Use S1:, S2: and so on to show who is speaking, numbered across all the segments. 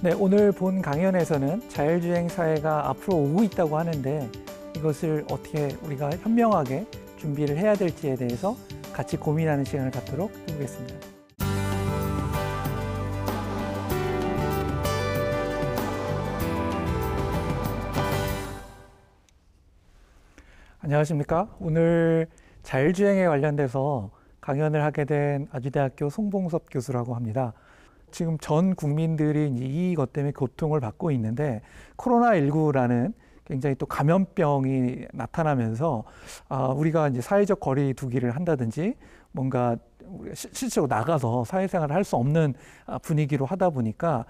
S1: 네, 오늘 본 강연에서는 자율주행 사회가 앞으로 오고 있다고 하는데 이것을 어떻게 우리가 현명하게 준비를 해야 될지에 대해서 같이 고민하는 시간을 갖도록 해보겠습니다. 안녕하십니까? 오늘 자율주행에 관련돼서 강연을 하게 된 아주대학교 송봉섭 교수라고 합니다. 지금 전 국민들이 이것 때문에 고통을 받고 있는데 코로나19라는 굉장히 또 감염병이 나타나면서 우리가 이제 사회적 거리 두기를 한다든지 뭔가 실제로 나가서 사회생활을 할 수 없는 분위기로 하다 보니까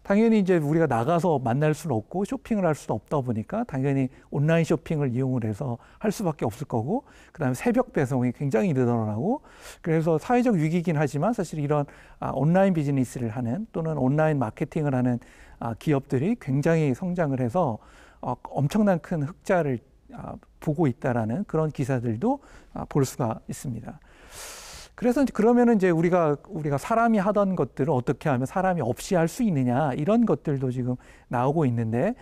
S1: 당연히 이제 우리가 나가서 만날 수는 없고 쇼핑을 할 수도 없다 보니까 당연히 온라인 쇼핑을 이용을 해서 할 수밖에 없을 거고, 그다음에 새벽 배송이 굉장히 늘어나고, 그래서 사회적 위기이긴 하지만 사실 이런 온라인 비즈니스를 하는 또는 온라인 마케팅을 하는 기업들이 굉장히 성장을 해서 엄청난 큰 흑자를 보고 있다라는 그런 기사들도 볼 수가 있습니다. 그래서 그러면은 이제 우리가 사람이 하던 것들을 어떻게 하면 사람이 없이 할 수 있느냐, 이런 것들도 지금 나오고 있는데,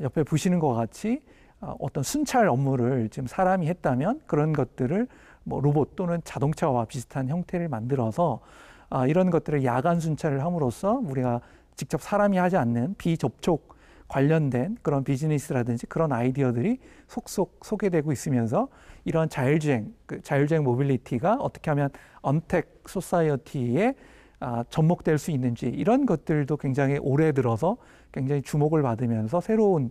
S1: 옆에 보시는 것과 같이 어떤 순찰 업무를 지금 사람이 했다면 그런 것들을 뭐 로봇 또는 자동차와 비슷한 형태를 만들어서 이런 것들을 야간 순찰을 함으로써 우리가 직접 사람이 하지 않는 비접촉 관련된 그런 비즈니스라든지 그런 아이디어들이 속속 소개되고 있으면서 이런 자율주행 모빌리티가 어떻게 하면 언택 소사이어티에 접목될 수 있는지, 이런 것들도 굉장히 올해 들어서 굉장히 주목을 받으면서 새로운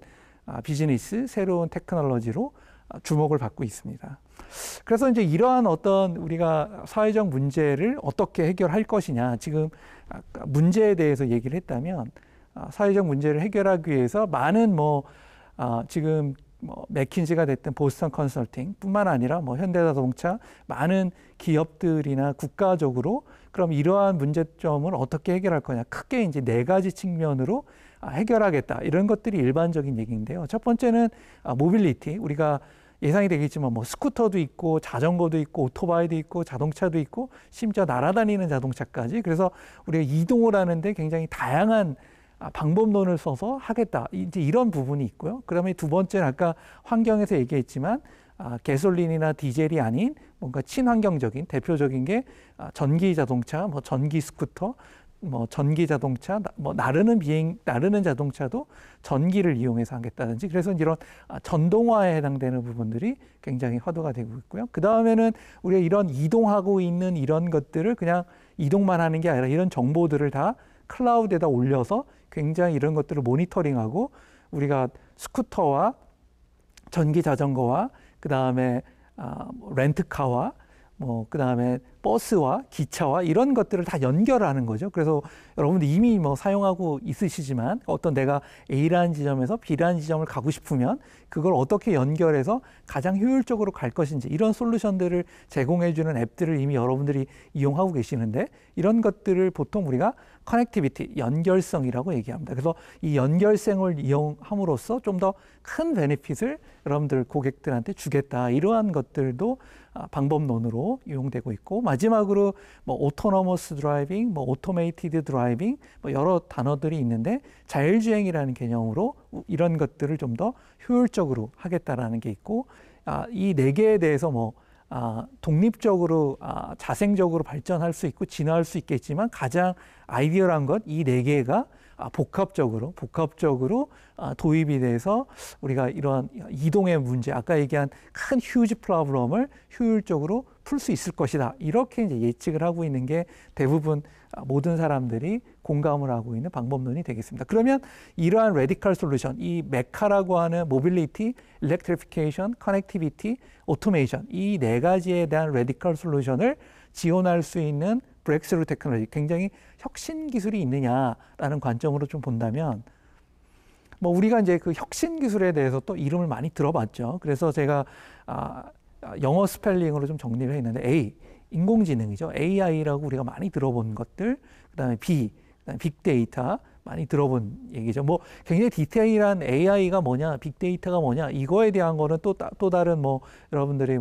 S1: 비즈니스, 새로운 테크놀로지로 주목을 받고 있습니다. 그래서 이제 이러한 어떤 우리가 사회적 문제를 어떻게 해결할 것이냐, 지금 문제에 대해서 얘기를 했다면 사회적 문제를 해결하기 위해서 많은 지금 맥킨지가 됐든 보스턴 컨설팅 뿐만 아니라 현대자동차, 많은 기업들이나 국가적으로 그럼 이러한 문제점을 어떻게 해결할 거냐, 크게 이제 4가지 측면으로 해결하겠다, 이런 것들이 일반적인 얘기인데요. 첫 번째는 모빌리티, 우리가 예상이 되겠지만 스쿠터도 있고 자전거도 있고 오토바이도 있고 자동차도 있고 심지어 날아다니는 자동차까지, 그래서 우리가 이동을 하는데 굉장히 다양한 방법론을 써서 하겠다, 이제 이런 부분이 있고요. 그다음에 두 번째는 아까 환경에서 얘기했지만 가솔린이나 디젤이 아닌 뭔가 친환경적인 대표적인 게 전기 자동차, 전기 스쿠터, 전기 자동차, 나르는 자동차도 전기를 이용해서 하겠다든지, 그래서 이런 전동화에 해당되는 부분들이 굉장히 화두가 되고 있고요. 그 다음에는 우리가 이런 이동하고 있는 이런 것들을 그냥 이동만 하는 게 아니라 이런 정보들을 다 클라우드에다 올려서 굉장히 이런 것들을 모니터링하고, 우리가 스쿠터와 전기 자전거와 그 다음에 렌트카와 그 다음에 버스와 기차와 이런 것들을 다 연결하는 거죠. 그래서 여러분들 이미 사용하고 있으시지만 어떤 내가 A라는 지점에서 B라는 지점을 가고 싶으면 그걸 어떻게 연결해서 가장 효율적으로 갈 것인지, 이런 솔루션들을 제공해주는 앱들을 이미 여러분들이 이용하고 계시는데, 이런 것들을 보통 우리가 커넥티비티, 연결성이라고 얘기합니다. 그래서 이 연결성을 이용함으로써 좀 더 큰 베네핏을 여러분들 고객들한테 주겠다, 이러한 것들도 방법론으로 이용되고 있고, 마지막으로 오토노머스 드라이빙, 오토메이티드 드라이빙, 여러 단어들이 있는데 자율주행이라는 개념으로 이런 것들을 좀 더 효율적으로 하겠다라는 게 있고, 이 4개에 대해서 독립적으로 자생적으로 발전할 수 있고 진화할 수 있겠지만, 가장 아이디어란 것 이 4개가 복합적으로 도입이 돼서 우리가 이러한 이동의 문제, 아까 얘기한 큰 휴지 프로블럼을 효율적으로 풀 수 있을 것이다, 이렇게 이제 예측을 하고 있는 게 대부분 모든 사람들이 공감을 하고 있는 방법론이 되겠습니다. 그러면 이러한 레디컬 솔루션, 이 메카라고 하는 모빌리티, 일렉트리피케이션, 커넥티비티, 오토메이션, 이 4가지에 대한 레디컬 솔루션을 지원할 수 있는 브렉스루 테크놀로지, 굉장히 혁신 기술이 있느냐라는 관점으로 좀 본다면, 우리가 이제 그 혁신 기술에 대해서 또 이름을 많이 들어봤죠. 그래서 제가 영어 스펠링으로 좀 정리를 했는데, A, 인공지능이죠. AI라고 우리가 많이 들어본 것들, 그다음에 B, 그다음에 빅데이터, 많이 들어본 얘기죠. 굉장히 디테일한 AI가 뭐냐, 빅데이터가 뭐냐, 이거에 대한 거는 또 다른 여러분들이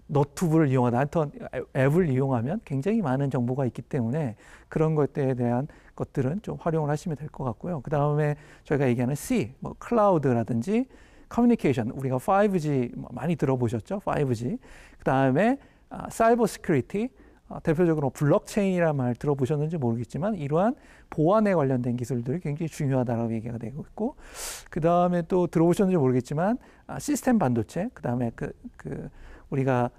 S1: 너튜브를 이용하다 한턴 앱을 이용하면 굉장히 많은 정보가 있기 때문에 그런 것들에 대한 것들은 좀 활용을 하시면 될 것 같고요. 그 다음에 저희가 얘기하는 C, 뭐 클라우드라든지 커뮤니케이션, 우리가 5G 많이 들어보셨죠? 5G. 그 다음에 사이버 시큐리티, 대표적으로 블록체인이라는 말 들어보셨는지 모르겠지만 이러한 보안에 관련된 기술들이 굉장히 중요하다고 얘기가 되고 있고, 그 다음에 또 들어보셨는지 모르겠지만 시스템 반도체, 그 다음에 우리가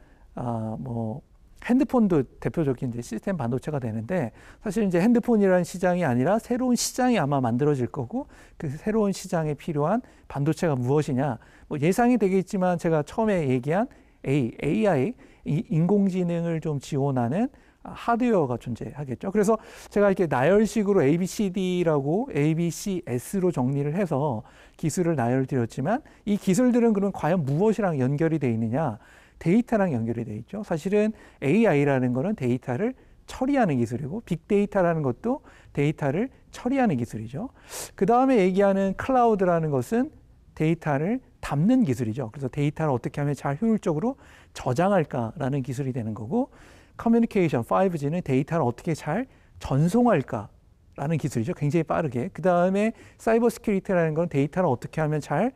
S1: 뭐 핸드폰도 대표적인 이제 시스템 반도체가 되는데, 사실 이제 핸드폰이라는 시장이 아니라 새로운 시장이 아마 만들어질 거고, 그 새로운 시장에 필요한 반도체가 무엇이냐, 뭐 예상이 되겠지만 제가 처음에 얘기한 AI, 인공지능을 좀 지원하는 하드웨어가 존재하겠죠. 그래서 제가 이렇게 나열식으로 ABCD라고 ABCS로 정리를 해서 기술을 나열드렸지만, 이 기술들은 그럼 과연 무엇이랑 연결이 되어 있느냐? 데이터랑 연결이 되어 있죠. 사실은 AI라는 거는 데이터를 처리하는 기술이고, 빅데이터라는 것도 데이터를 처리하는 기술이죠. 그 다음에 얘기하는 클라우드라는 것은 데이터를 담는 기술이죠. 그래서 데이터를 어떻게 하면 잘 효율적으로 저장할까라는 기술이 되는 거고, 커뮤니케이션 5G는 데이터를 어떻게 잘 전송할까라는 기술이죠. 굉장히 빠르게. 그 다음에 사이버 시큐리티라는 건 데이터를 어떻게 하면 잘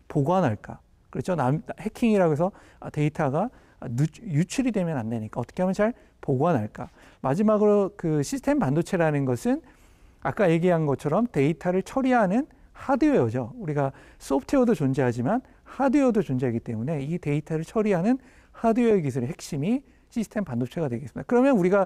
S1: 보관할까. 그렇죠. 해킹이라고 해서 데이터가 유출이 되면 안 되니까 어떻게 하면 잘 보관할까. 마지막으로 그 시스템 반도체라는 것은 아까 얘기한 것처럼 데이터를 처리하는 하드웨어죠. 우리가 소프트웨어도 존재하지만 하드웨어도 존재하기 때문에 이 데이터를 처리하는 하드웨어 기술의 핵심이 시스템 반도체가 되겠습니다. 그러면 우리가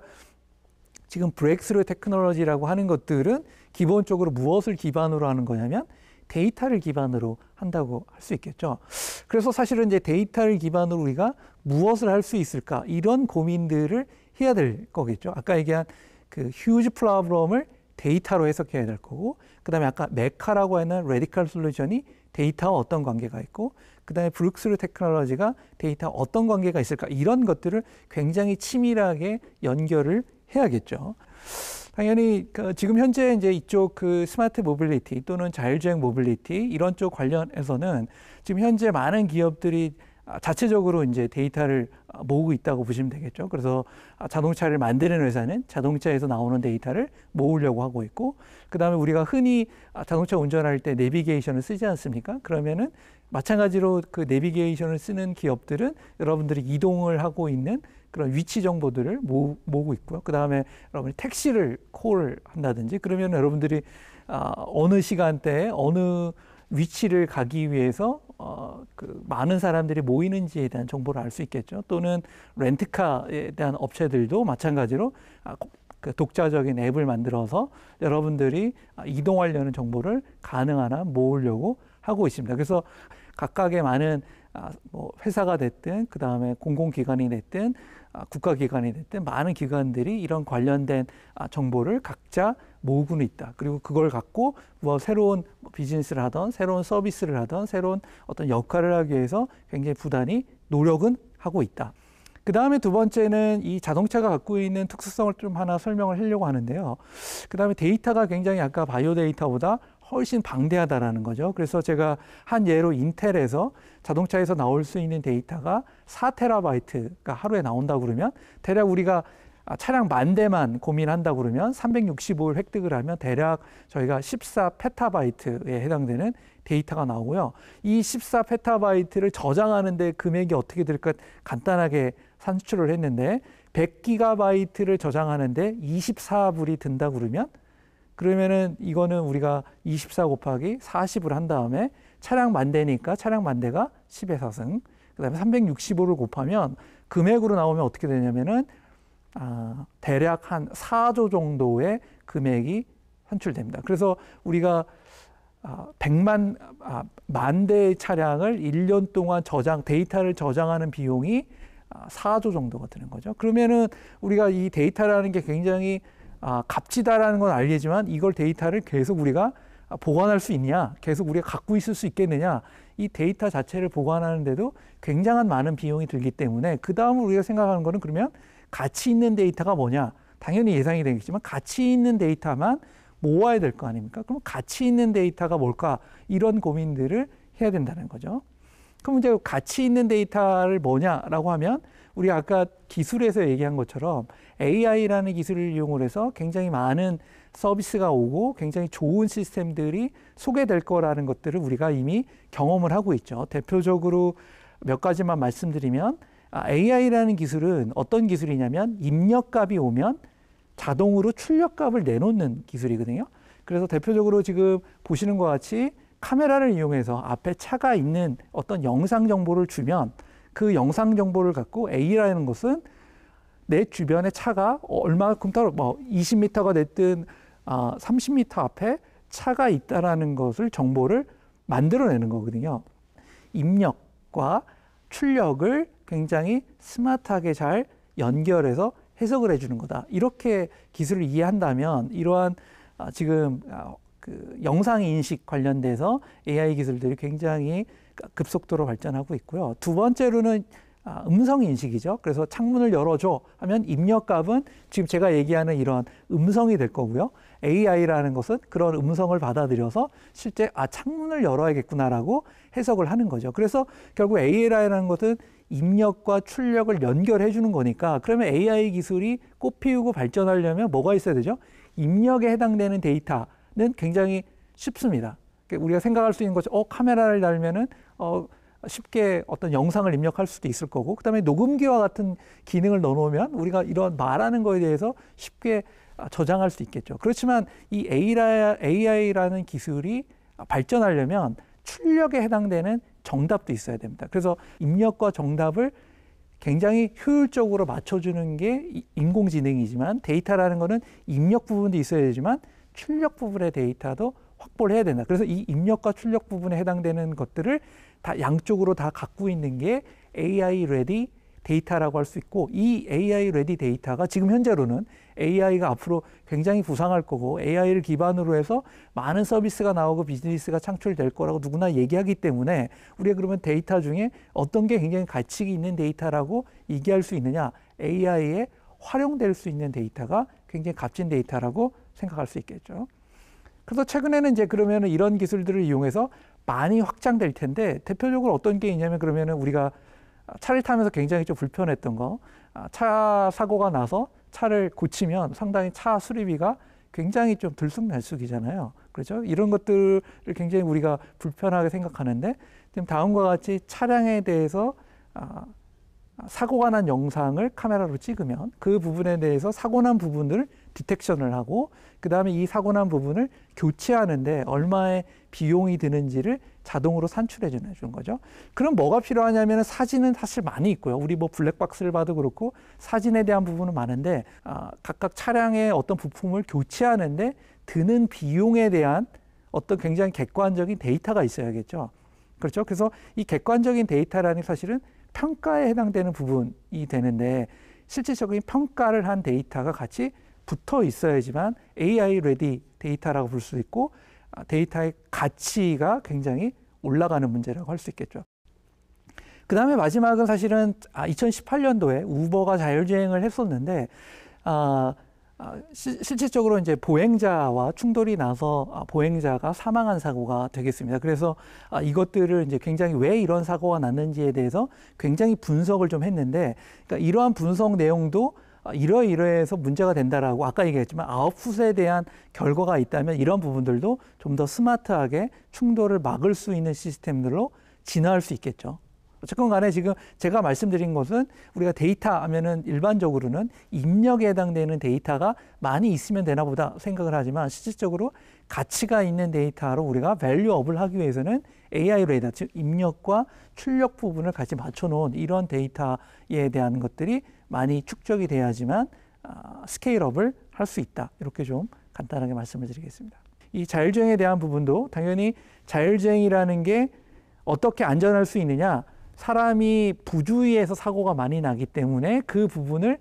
S1: 지금 브레이크스루 테크놀로지라고 하는 것들은 기본적으로 무엇을 기반으로 하는 거냐면 데이터를 기반으로 한다고 할 수 있겠죠. 그래서 사실은 이제 데이터를 기반으로 우리가 무엇을 할 수 있을까, 이런 고민들을 해야 될 거겠죠. 아까 얘기한 그 휴지 프로블럼을 데이터로 해석해야 될 거고, 그 다음에 아까 메카라고 하는 레디컬 솔루션이 데이터와 어떤 관계가 있고, 그 다음에 브룩스루 테크놀로지가 데이터와 어떤 관계가 있을까, 이런 것들을 굉장히 치밀하게 연결을 해야겠죠. 당연히 지금 현재 이제 이쪽 그 스마트 모빌리티 또는 자율주행 모빌리티 이런 쪽 관련해서는 지금 현재 많은 기업들이 자체적으로 이제 데이터를 모으고 있다고 보시면 되겠죠. 그래서 자동차를 만드는 회사는 자동차에서 나오는 데이터를 모으려고 하고 있고, 그 다음에 우리가 흔히 자동차 운전할 때 내비게이션을 쓰지 않습니까? 그러면은 마찬가지로 그 내비게이션을 쓰는 기업들은 여러분들이 이동을 하고 있는 그런 위치 정보들을 모으고 있고요. 그 다음에 여러분이 택시를 콜을 한다든지 그러면 여러분들이 어느 시간대에 어느 위치를 가기 위해서 그 많은 사람들이 모이는지에 대한 정보를 알 수 있겠죠. 또는 렌트카에 대한 업체들도 마찬가지로 그 독자적인 앱을 만들어서 여러분들이 이동하려는 정보를 가능한 한 모으려고 하고 있습니다. 그래서 각각의 많은 뭐 회사가 됐든 그 다음에 공공기관이 됐든 국가기관이 됐든 많은 기관들이 이런 관련된 정보를 각자 모으고는 있다. 그리고 그걸 갖고 뭐 새로운 비즈니스를 하던 새로운 서비스를 하던 새로운 어떤 역할을 하기 위해서 굉장히 부단히 노력은 하고 있다. 그 다음에 두 번째는 이 자동차가 갖고 있는 특수성을 좀 하나 설명을 하려고 하는데요. 그 다음에 데이터가 굉장히 아까 바이오 데이터보다 훨씬 방대하다라는 거죠. 그래서 제가 한 예로 인텔에서 자동차에서 나올 수 있는 데이터가 4테라바이트가 하루에 나온다고 그러면 대략 우리가 차량 10,000대만 고민한다고 그러면 365일 획득을 하면 대략 저희가 14페타바이트에 해당되는 데이터가 나오고요. 이 14페타바이트를 저장하는데 금액이 어떻게 들까 간단하게 산출을 했는데 100기가바이트를 저장하는데 24불이 든다고 그러면은 이거는 우리가 24 곱하기 40을 한 다음에 차량 10,000대니까 차량 10,000대가 10의 4승, 그 다음에 365를 곱하면 금액으로 나오면 어떻게 되냐면은 대략 한 4조 정도의 금액이 산출됩니다. 그래서 우리가 100만 대의 차량을 1년 동안 데이터를 저장하는 비용이 4조 정도가 드는 거죠. 그러면은 우리가 이 데이터라는 게 굉장히 값지다라는 건 알겠지만 이걸 데이터를 계속 우리가 보관할 수 있냐, 계속 우리가 갖고 있을 수 있겠느냐, 이 데이터 자체를 보관하는데도 굉장한 많은 비용이 들기 때문에 그 다음으로 우리가 생각하는 거는 그러면 가치 있는 데이터가 뭐냐, 당연히 예상이 되겠지만 가치 있는 데이터만 모아야 될 거 아닙니까? 그럼 가치 있는 데이터가 뭘까, 이런 고민들을 해야 된다는 거죠. 그럼 이제 가치 있는 데이터를 뭐냐라고 하면 우리가 아까 기술에서 얘기한 것처럼 AI라는 기술을 이용을 해서 굉장히 많은 서비스가 오고 굉장히 좋은 시스템들이 소개될 거라는 것들을 우리가 이미 경험을 하고 있죠. 대표적으로 몇 가지만 말씀드리면 AI라는 기술은 어떤 기술이냐면 입력값이 오면 자동으로 출력값을 내놓는 기술이거든요. 그래서 대표적으로 지금 보시는 것 같이 카메라를 이용해서 앞에 차가 있는 어떤 영상 정보를 주면 그 영상 정보를 갖고 A라는 것은 내 주변에 차가 얼마큼 뭐 20m가 됐든 30m 앞에 차가 있다라는 것을 정보를 만들어내는 거거든요. 입력과 출력을 굉장히 스마트하게 잘 연결해서 해석을 해주는 거다. 이렇게 기술을 이해한다면 이러한 지금 그 영상 인식 관련돼서 AI 기술들이 굉장히 급속도로 발전하고 있고요. 두 번째로는 음성 인식이죠. 그래서 창문을 열어줘 하면 입력값은 지금 제가 얘기하는 이런 음성이 될 거고요. AI라는 것은 그런 음성을 받아들여서 실제 창문을 열어야겠구나라고 해석을 하는 거죠. 그래서 결국 AI라는 것은 입력과 출력을 연결해 주는 거니까 그러면 AI 기술이 꽃피우고 발전하려면 뭐가 있어야 되죠? 입력에 해당되는 데이터는 굉장히 쉽습니다. 우리가 생각할 수 있는 것처럼 카메라를 달면은 쉽게 어떤 영상을 입력할 수도 있을 거고 그다음에 녹음기와 같은 기능을 넣어놓으면 우리가 이런 말하는 거에 대해서 쉽게 저장할 수 있겠죠. 그렇지만 이 AI라는 기술이 발전하려면 출력에 해당되는 정답도 있어야 됩니다. 그래서 입력과 정답을 굉장히 효율적으로 맞춰주는 게 인공지능이지만 데이터라는 거는 입력 부분도 있어야 되지만 출력 부분의 데이터도 확보를 해야 된다. 그래서 이 입력과 출력 부분에 해당되는 것들을 다 양쪽으로 다 갖고 있는 게 AI ready 데이터라고 할 수 있고 이 AI ready 데이터가 지금 현재로는 AI가 앞으로 굉장히 부상할 거고 AI를 기반으로 해서 많은 서비스가 나오고 비즈니스가 창출될 거라고 누구나 얘기하기 때문에 우리가 그러면 데이터 중에 어떤 게 굉장히 가치 있는 데이터라고 얘기할 수 있느냐 AI에 활용될 수 있는 데이터가 굉장히 값진 데이터라고 생각할 수 있겠죠. 그래서 최근에는 이제 그러면은 이런 기술들을 이용해서 많이 확장될 텐데 대표적으로 어떤 게 있냐면 그러면은 우리가 차를 타면서 굉장히 좀 불편했던 거, 차 사고가 나서 차를 고치면 상당히 차 수리비가 굉장히 좀 들쑥날쑥이잖아요. 그렇죠? 이런 것들을 굉장히 우리가 불편하게 생각하는데 지금 다음과 같이 차량에 대해서 사고가 난 영상을 카메라로 찍으면 그 부분에 대해서 사고 난 부분을 디텍션을 하고 그 다음에 이 사고 난 부분을 교체하는데 얼마의 비용이 드는지를 자동으로 산출해 주는 거죠. 그럼 뭐가 필요하냐면 사진은 사실 많이 있고요. 우리 뭐 블랙박스를 봐도 그렇고 사진에 대한 부분은 많은데 각각 차량의 어떤 부품을 교체하는데 드는 비용에 대한 어떤 굉장히 객관적인 데이터가 있어야겠죠. 그렇죠. 그래서 이 객관적인 데이터라는 사실은 평가에 해당되는 부분이 되는데 실질적인 평가를 한 데이터가 같이 붙어 있어야지만 AI ready 데이터라고 볼 수 있고 데이터의 가치가 굉장히 올라가는 문제라고 할 수 있겠죠. 그 다음에 마지막은 사실은 2018년도에 우버가 자율주행을 했었는데 실질적으로 이제 보행자와 충돌이 나서 보행자가 사망한 사고가 되겠습니다. 그래서 이것들을 이제 굉장히 왜 이런 사고가 났는지에 대해서 굉장히 분석을 좀 했는데 그러니까 이러한 분석 내용도 이러이러해서 문제가 된다라고 아까 얘기했지만 아웃풋에 대한 결과가 있다면 이런 부분들도 좀 더 스마트하게 충돌을 막을 수 있는 시스템들로 진화할 수 있겠죠. 어쨌건 간에 지금 제가 말씀드린 것은 우리가 데이터 하면은 일반적으로는 입력에 해당되는 데이터가 많이 있으면 되나 보다 생각을 하지만 실질적으로 가치가 있는 데이터로 우리가 밸류업을 하기 위해서는 AI 레이더, 즉 입력과 출력 부분을 같이 맞춰놓은 이런 데이터에 대한 것들이 많이 축적이 돼야지만 스케일업을 할 수 있다. 이렇게 좀 간단하게 말씀을 드리겠습니다. 이 자율주행에 대한 부분도 당연히 자율주행이라는 게 어떻게 안전할 수 있느냐 사람이 부주의해서 사고가 많이 나기 때문에 그 부분을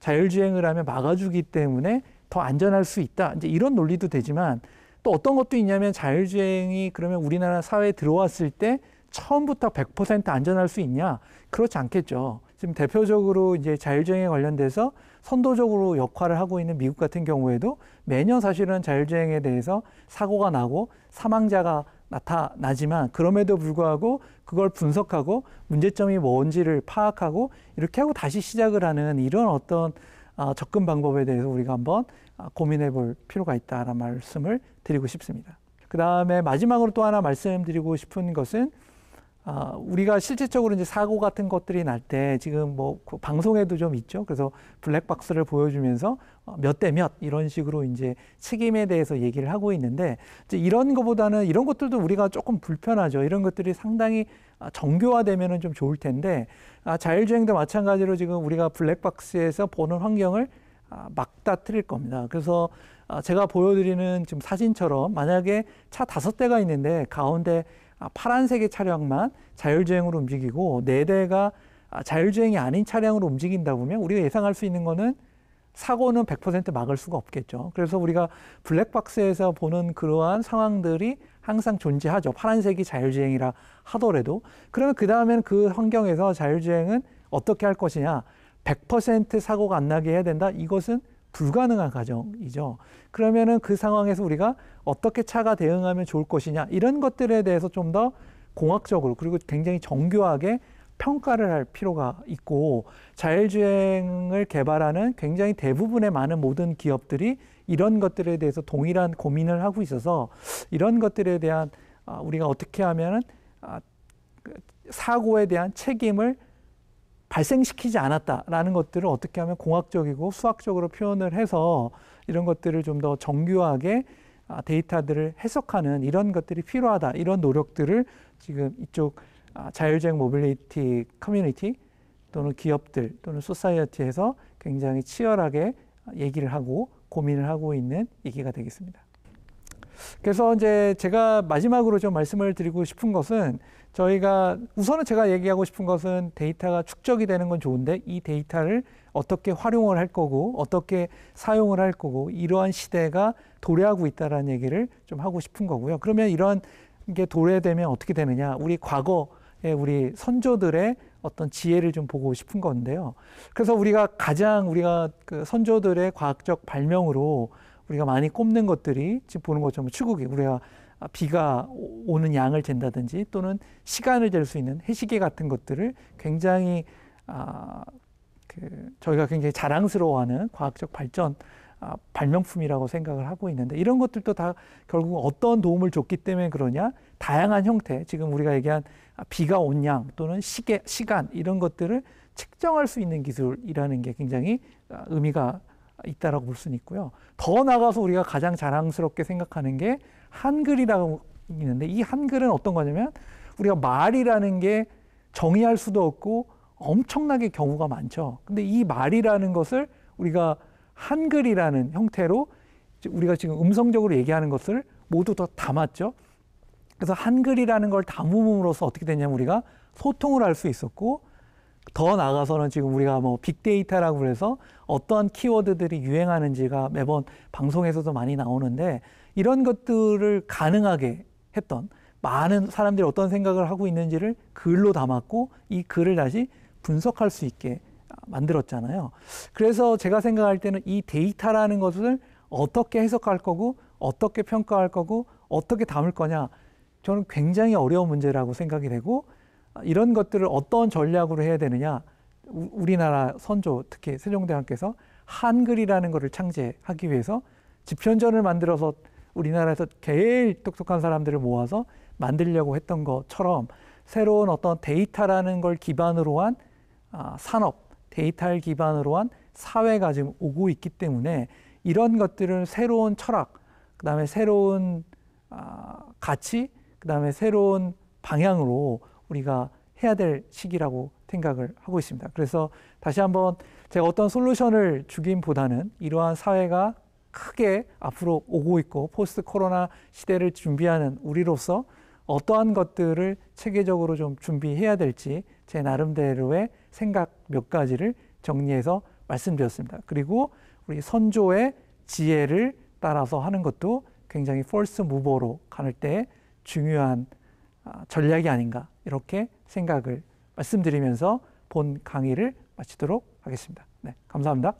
S1: 자율주행을 하면 막아주기 때문에 더 안전할 수 있다. 이제 이런 논리도 되지만 또 어떤 것도 있냐면 자율주행이 그러면 우리나라 사회에 들어왔을 때 처음부터 100% 안전할 수 있냐? 그렇지 않겠죠. 지금 대표적으로 이제 자율주행에 관련돼서 선도적으로 역할을 하고 있는 미국 같은 경우에도 매년 사실은 자율주행에 대해서 사고가 나고 사망자가 나타나지만 그럼에도 불구하고 그걸 분석하고 문제점이 뭔지를 파악하고 이렇게 하고 다시 시작을 하는 이런 어떤 접근 방법에 대해서 우리가 한번 고민해 볼 필요가 있다라는 말씀을 드리고 싶습니다. 그 다음에 마지막으로 또 하나 말씀드리고 싶은 것은 우리가 실질적으로 이제 사고 같은 것들이 날 때 지금 뭐 방송에도 좀 있죠. 그래서 블랙박스를 보여주면서 몇 대 몇 이런 식으로 이제 책임에 대해서 얘기를 하고 있는데 이제 이런 것보다는 이런 것들도 우리가 조금 불편하죠. 이런 것들이 상당히 정교화되면은 좀 좋을 텐데 자율주행도 마찬가지로 지금 우리가 블랙박스에서 보는 환경을 막다트릴 겁니다. 그래서 제가 보여드리는 지금 사진처럼 만약에 차 5대가 있는데 가운데 파란색의 차량만 자율주행으로 움직이고 4대가 자율주행이 아닌 차량으로 움직인다 보면 우리가 예상할 수 있는 거는 사고는 100% 막을 수가 없겠죠. 그래서 우리가 블랙박스에서 보는 그러한 상황들이 항상 존재하죠. 파란색이 자율주행이라 하더라도. 그러면 그 다음에는 그 환경에서 자율주행은 어떻게 할 것이냐. 100% 사고가 안 나게 해야 된다. 이것은 불가능한 과정이죠. 그러면은 그 상황에서 우리가 어떻게 차가 대응하면 좋을 것이냐 이런 것들에 대해서 좀 더 공학적으로 그리고 굉장히 정교하게 평가를 할 필요가 있고 자율주행을 개발하는 굉장히 대부분의 많은 모든 기업들이 이런 것들에 대해서 동일한 고민을 하고 있어서 이런 것들에 대한 우리가 어떻게 하면은 사고에 대한 책임을 발생시키지 않았다라는 것들을 어떻게 하면 공학적이고 수학적으로 표현을 해서 이런 것들을 좀 더 정교하게 데이터들을 해석하는 이런 것들이 필요하다. 이런 노력들을 지금 이쪽 자율주행 모빌리티 커뮤니티 또는 기업들 또는 소사이어티에서 굉장히 치열하게 얘기를 하고 고민을 하고 있는 얘기가 되겠습니다. 그래서 이제 제가 마지막으로 좀 말씀을 드리고 싶은 것은 저희가 우선은 제가 얘기하고 싶은 것은 데이터가 축적이 되는 건 좋은데 이 데이터를 어떻게 활용을 할 거고 어떻게 사용을 할 거고 이러한 시대가 도래하고 있다는 얘기를 좀 하고 싶은 거고요. 그러면 이러한 게 도래되면 어떻게 되느냐. 우리 과거에 우리 선조들의 어떤 지혜를 좀 보고 싶은 건데요. 그래서 우리가 그 선조들의 과학적 발명으로 우리가 많이 꼽는 것들이 지금 보는 것처럼 추구기, 우리가 비가 오는 양을 잰다든지 또는 시간을 잴 수 있는 해시계 같은 것들을 굉장히 저희가 굉장히 자랑스러워하는 과학적 발명품이라고 생각을 하고 있는데 이런 것들도 다 결국 어떤 도움을 줬기 때문에 그러냐? 다양한 형태, 지금 우리가 얘기한 비가 온 양 또는 시간 이런 것들을 측정할 수 있는 기술이라는 게 굉장히 의미가 있다라고 볼 수는 있고요. 더 나아가서 우리가 가장 자랑스럽게 생각하는 게 한글이라고 있는데 이 한글은 어떤 거냐면 우리가 말이라는 게 정의할 수도 없고 엄청나게 경우가 많죠. 근데 이 말이라는 것을 우리가 한글이라는 형태로 우리가 지금 음성적으로 얘기하는 것을 모두 다 담았죠. 그래서 한글이라는 걸 담음으로써 어떻게 됐냐면 우리가 소통을 할 수 있었고 더 나아가서는 지금 우리가 뭐 빅데이터라고 해서 어떠한 키워드들이 유행하는지가 매번 방송에서도 많이 나오는데 이런 것들을 가능하게 했던 많은 사람들이 어떤 생각을 하고 있는지를 글로 담았고 이 글을 다시 분석할 수 있게 만들었잖아요. 그래서 제가 생각할 때는 이 데이터라는 것을 어떻게 해석할 거고 어떻게 평가할 거고 어떻게 담을 거냐 저는 굉장히 어려운 문제라고 생각이 되고 이런 것들을 어떤 전략으로 해야 되느냐 우리나라 선조 특히 세종대왕께서 한글이라는 것을 창제하기 위해서 집현전을 만들어서 우리나라에서 제일 똑똑한 사람들을 모아서 만들려고 했던 것처럼 새로운 어떤 데이터라는 걸 기반으로 한 산업, 데이터를 기반으로 한 사회가 지금 오고 있기 때문에 이런 것들을 새로운 철학, 그 다음에 새로운 가치, 그 다음에 새로운 방향으로 우리가 해야 될 시기라고 생각을 하고 있습니다. 그래서 다시 한번 제가 어떤 솔루션을 주긴보다는 이러한 사회가 크게 앞으로 오고 있고 포스트 코로나 시대를 준비하는 우리로서 어떠한 것들을 체계적으로 좀 준비해야 될지 제 나름대로의 생각 몇 가지를 정리해서 말씀드렸습니다. 그리고 우리 선조의 지혜를 따라서 하는 것도 굉장히 펄스 무버로 갈 때 중요한 전략이 아닌가 이렇게 생각을 말씀드리면서 본 강의를 마치도록 하겠습니다. 네, 감사합니다.